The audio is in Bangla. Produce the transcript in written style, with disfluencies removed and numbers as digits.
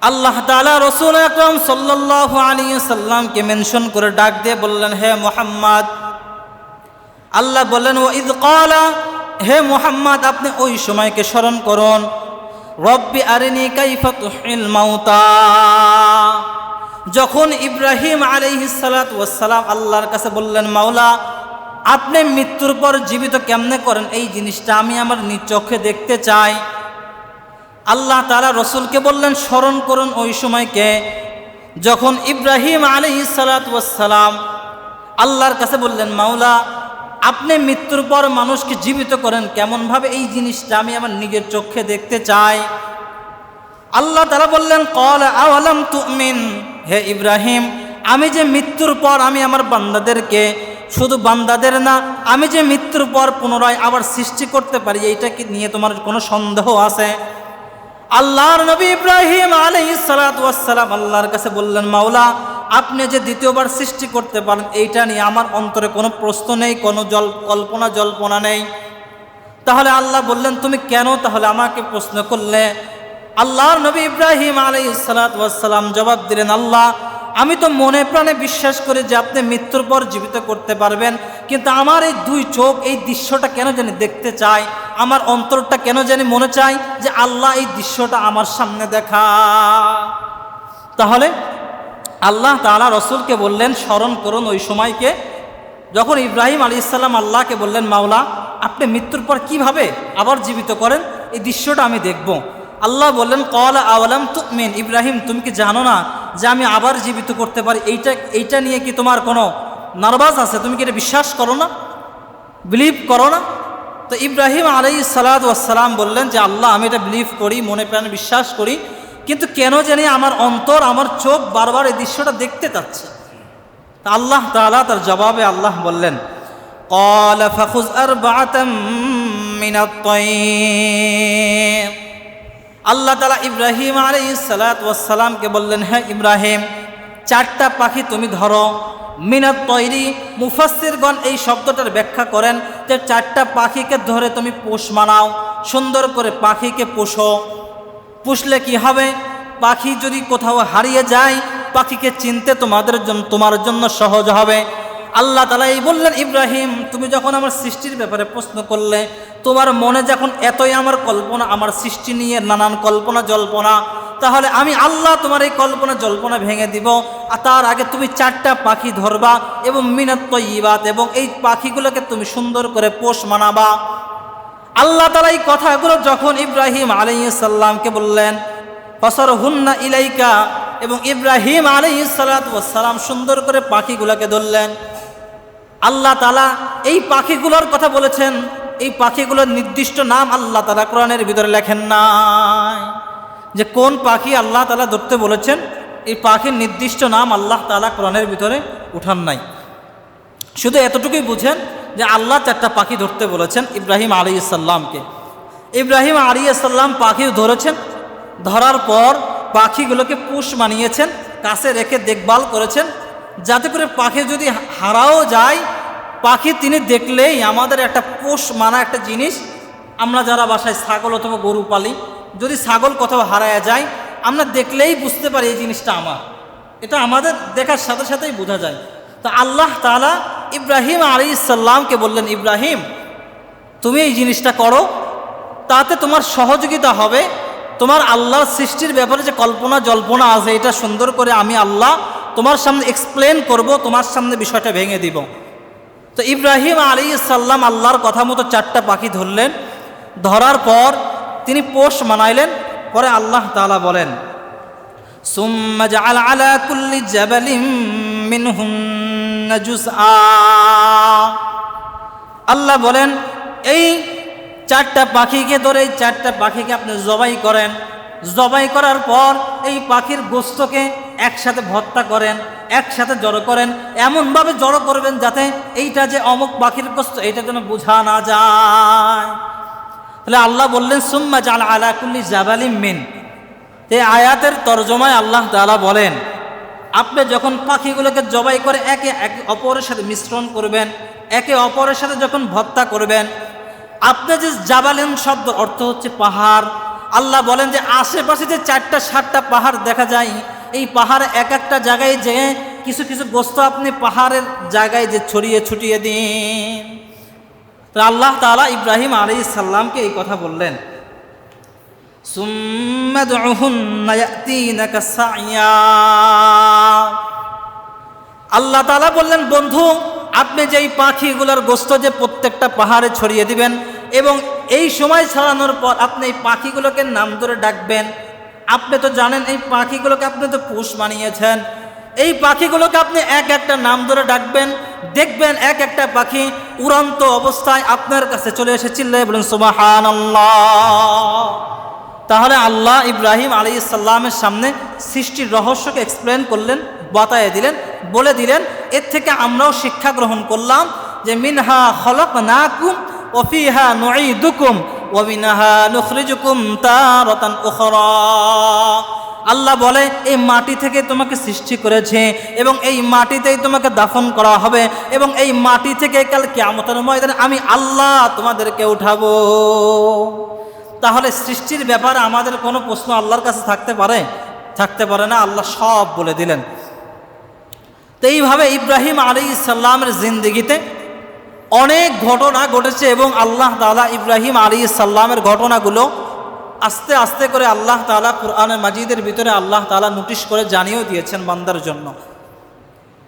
আল্লাহ তাআলা রাসূল আকরাম সাল্লাল্লাহু আলাইহি সাল্লামকে মেনশন করে ডাক দিয়ে বললেন, হে মুহাম্মদ, আল্লাহ বললেন ও ইদ ক্বালা, হে মুহাম্মদ আপনি ওই সময়কে স্মরণ করুন, রব্বি আরিনি কাইফা তুহিল মাউতা, যখন ইব্রাহিম আলাইহিস সালাতু ওয়াস সালাম আল্লাহর কাছে বললেন, মাওলা আপনি মৃত্যুর পর জীবিত কেমনে করেন, এই জিনিসটা আমি আমার নিজ চোখে দেখতে চাই। আল্লাহ তাআলা রসুলকে বললেন, স্মরণ করুন ওই সময়কে যখন ইব্রাহিম আলাইহিস সালাতু ওয়াস সালাম আল্লাহর কাছে বললেন, মাওলা আপনি মৃত্যুর পর মানুষকে জীবিত করেন কেমনভাবে, এই জিনিসটা আমি আমার নিজের চোখে দেখতে চাই। আল্লাহ তাআলা বললেন, ক্বালা আওয়ালাম তুমিন, হে ইব্রাহিম আমি যে মৃত্যুর পর আমি আমার বান্দাদেরকে, শুধু বান্দাদের না, আমি যে মৃত্যুর পর পুনরায় আবার সৃষ্টি করতে পারি, এইটা কি নিয়ে তোমার কোনো সন্দেহ আছে? আল্লাহর নবী ইব্রাহিম আলাইহিস সালাতু ওয়াস সালাম আল্লাহর কাছে বললেন, মাওলা আপনি যে দ্বিতীয়বার সৃষ্টি করতে পারেন, এইটা নিয়ে আমার অন্তরে কোনো প্রশ্ন নেই, কোনো জল্পনা নেই। তাহলে আল্লাহ বললেন, তুমি কেন তাহলে আমাকে প্রশ্ন করলে? আল্লাহর নবী ইব্রাহিম আলাইহিস সালাতু ওয়াস সালাম জবাব দিলেন, আল্লাহ আমি তো মনে প্রাণে বিশ্বাস করি যে আপনি মৃত্যুর পর জীবিত করতে পারবেন, কিন্তু আমার এই দুই চোখ এই দৃশ্যটা কেন জানি দেখতে চায়, আমার অন্তরটা কেন জানি মনে চায় যে আল্লাহ এই দৃশ্যটা আমার সামনে দেখা। তাহলে আল্লাহ তাআলা রসুলকে বললেন, স্মরণ করুন ওই সময়কে যখন ইব্রাহিম আলাইহিস সালাম আল্লাহকে বললেন, মাওলা আপনি মৃত্যুর পর কিভাবে আবার জীবিত করেন, এই দৃশ্যটা আমি দেখব। আল্লাহ বললেন, ক্বালা আওয়ালাম তুমিন, ইব্রাহিম তুমি কি জানো না যে আমি আবার জীবিত করতে পারি, এইটা নিয়ে কি তোমার কোনো নার্ভাস আছে? তুমি কি এটা বিশ্বাস করো না, বিলিভ করো না? তো ইব্রাহিম আলাইহিস সালাতু ওয়াস সালাম বললেন যে আল্লাহ আমি এটা বিলিভ করি, মনে প্রাণে বিশ্বাস করি, কিন্তু কেন জানি আমার অন্তর আমার চোখ বারবার এই দৃশ্যটা দেখতে চাচ্ছে। তা আল্লাহ তাআলা তার জবাবে আল্লাহ বললেন, ক্বালা ফাখুয আরবাআতাম মিনাত তায়র, আল্লাহ তাআলা ইব্রাহিম আলাইহিস সালাতু ওয়াস সালামকে বললেন, হ্যাঁ ইব্রাহিম চারটা পাখি তুমি ধরো। মিনাত তয়রি, মুফাসসিরগণ এই শব্দটার ব্যাখ্যা করেন যে চারটা পাখিকে ধরে তুমি পোষ মানাও, সুন্দর করে পাখিকে পোষো। পুষলে কি হবে, পাখি যদি কোথাও হারিয়ে যায় পাখিকে চিনতে তোমার জন্য সহজ হবে। আল্লাহ তাআলা এই বললেন, ইব্রাহিম তুমি যখন আমার সৃষ্টির ব্যাপারে প্রশ্ন করলে, তোমার মনে যখন এতই আমার কল্পনা, আমার সৃষ্টি নিয়ে নানান কল্পনা জল্পনা, তাহলে আমি আল্লাহ তোমার এই কল্পনা জল্পনা ভেঙে দিব। আর তার আগে তুমি চারটা পাখি ধরবা এবং মিনাত তয়্যিবাত, এবং এই পাখিগুলোকে তুমি সুন্দর করে পোষ মানাবা। আল্লাহ তাআলা এই কথাগুলো যখন ইব্রাহিম আলাইহিস সালামকে বললেন, ফাসারহুন্না ইলাইকা, এবং ইব্রাহিম আলাইহিস সালাতু ওয়াস সালাম সুন্দর করে পাখিগুলোকে ধরলেন। আল্লাহ তাআলা এই পাখিগুলোর কথা বলেছেন, এই পাখিগুলোর নির্দিষ্ট নাম আল্লাহ তাআলা কোরআনের ভিতরে লেখেন নাই, যে কোন পাখি আল্লাহ তাআলা ধরতে বলেছেন এই পাখির নির্দিষ্ট নাম আল্লাহ তাআলা কোরআনের ভিতরে উঠান নাই। শুধু এতটুকুই বুঝেন যে আল্লাহ চারটা পাখি ধরতে বলেছেন ইব্রাহিম আলাইহিস সালামকে। ইব্রাহিম আলাইহিস সালাম পাখি ধরেছেন, ধরার পর পাখিগুলোকে পোষ মানিয়েছেন, কাছে রেখে দেখভাল করেছেন, যাতে করে পাখি যদি হারাও যায়, পাখি তিনি দেখলেই আমাদের একটা পোষ মানা একটা জিনিস, আমরা যারা বাসায় ছাগল অথবা গরু পালি, যদি ছাগল কোথাও হারায় যায় আমরা দেখলেই বুঝতে পারি এই জিনিসটা আমার, এটা আমাদের দেখার সাথে সাথেই বোঝা যায়। তো আল্লাহ তাআলা ইব্রাহিম আলাইহিস সালামকে বললেন, ইব্রাহিম তুমি এই জিনিসটা করো, তাতে তোমার সহযোগিতা হবে, তোমার আল্লাহর সৃষ্টির ব্যাপারে যে কল্পনা জল্পনা আছে এটা সুন্দর করে আমি আল্লাহ তোমার সামনে এক্সপ্লেন করব, তোমার সামনে বিষয়টা ভেঙে দিব। তো ইব্রাহিম আলাইহিস সালাম আল্লাহর কথা মতো চারটা পাখি ধরলেন, ধরার পর তিনি পোষ মানাইলেন। পরে আল্লাহ তাআলা বলেন, সুম্মা জাআল আলা কুল্লি জাবালিন মিনহুন্না জুজআ, আল্লাহ বলেন এই চারটা পাখিকে ধরে এই চারটা পাখিকে আপনি জবাই করেন, জবাই করার পর এই পাখির গোশতকে একসাথে ভর্তা করেন, একসাথে জড়ো করেন, এমনভাবে জড়ো করবেন যাতে এইটা যে অমুক পাখির গোশত এটা যেন বোঝা না যায়। তাহলে আল্লাহ বললেন সুম্মা জাআল আলা কুল্লি জাবালিন মিন, এই আয়াতের তরজমায় আল্লাহ তাআলা বলেন, আপনি যখন পাখিগুলোকে জবাই করে একে অপরের সাথে মিশ্রণ করবেন, একে অপরের সাথে যখন ভর্তা করবেন, আপনি যে জাবালিন শব্দ অর্থ হচ্ছে পাহাড়, আল্লাহ বলেন যে আশেপাশে যে 4টা 7টা পাহাড় দেখা যায়, এই পাহাড় এক একটা জায়গায় যে কিছু কিছু গোস্ত আপনি পাহাড়ের জায়গায় যে ছড়িয়ে ছুটিয়ে দিন। তো আল্লাহ তাআলা ইব্রাহিম আলাইহিস সালামকে এই কথা বললেন, সুম্মা দুহুন্না ইয়াতিনাকা সাইয়া। আল্লাহ তাআলা বললেন, বন্ধু আপনি যেই পাখিগুলোর গোস্ত যে প্রত্যেকটা পাহাড়ে ছড়িয়ে দিবেন এবং এই সময় ছড়ানোর পর আপনি এই পাখিগুলোকে নাম ধরে ডাকবেন। আপনি তো জানেন এই পাখিগুলোকে আপনি তো পোষ বানিয়েছেন, এই পাখিগুলোকে আপনি এক একটা নাম ধরে ডাকবেন, দেখবেন এক একটা পাখি উড়ন্ত অবস্থায় আপনার কাছে চলে এসে চিল্লায় বলেন সুবহানাল্লাহ। তাহলে আল্লাহ ইব্রাহিম আলাইহিস সালামের সামনে সৃষ্টির রহস্যকে এক্সপ্লেন করলেন, বাতায়ে দিলেন, বলে দিলেন। এর থেকে আমরাও শিক্ষা গ্রহণ করলাম যে মিনহা খলাকনাকুম ওয়া ফিহা নুঈদুকুম ওয়া মিনহা নুখরিজুকুম তারাতান উখরা। আল্লাহ বলে এই মাটি থেকে তোমাকে সৃষ্টি করেছে এবং এই মাটিতেই তোমাকে দাফন করা হবে এবং এই মাটি থেকে কাল কিয়ামতের ময়দানে আমি আল্লাহ তোমাদেরকে উঠাবো। তাহলে সৃষ্টির ব্যাপারে আমাদের কোনো প্রশ্ন আল্লাহর কাছে থাকতে পারে? থাকতে পারে না। আল্লাহ সব বলে দিলেন। তো এইভাবে ইব্রাহিম আলাইহিস সালামের জিন্দেগিতে অনেক ঘটনা ঘটেছে এবং আল্লাহ তাআলা ইব্রাহিম আলাইহিস সালামের ঘটনাগুলো আস্তে আস্তে করে আল্লাহ তাআলা কুরআনে মাজিদের ভিতরে আল্লাহ তাআলা নোটিশ করে জানিয়েও দিয়েছেন বান্দার জন্য।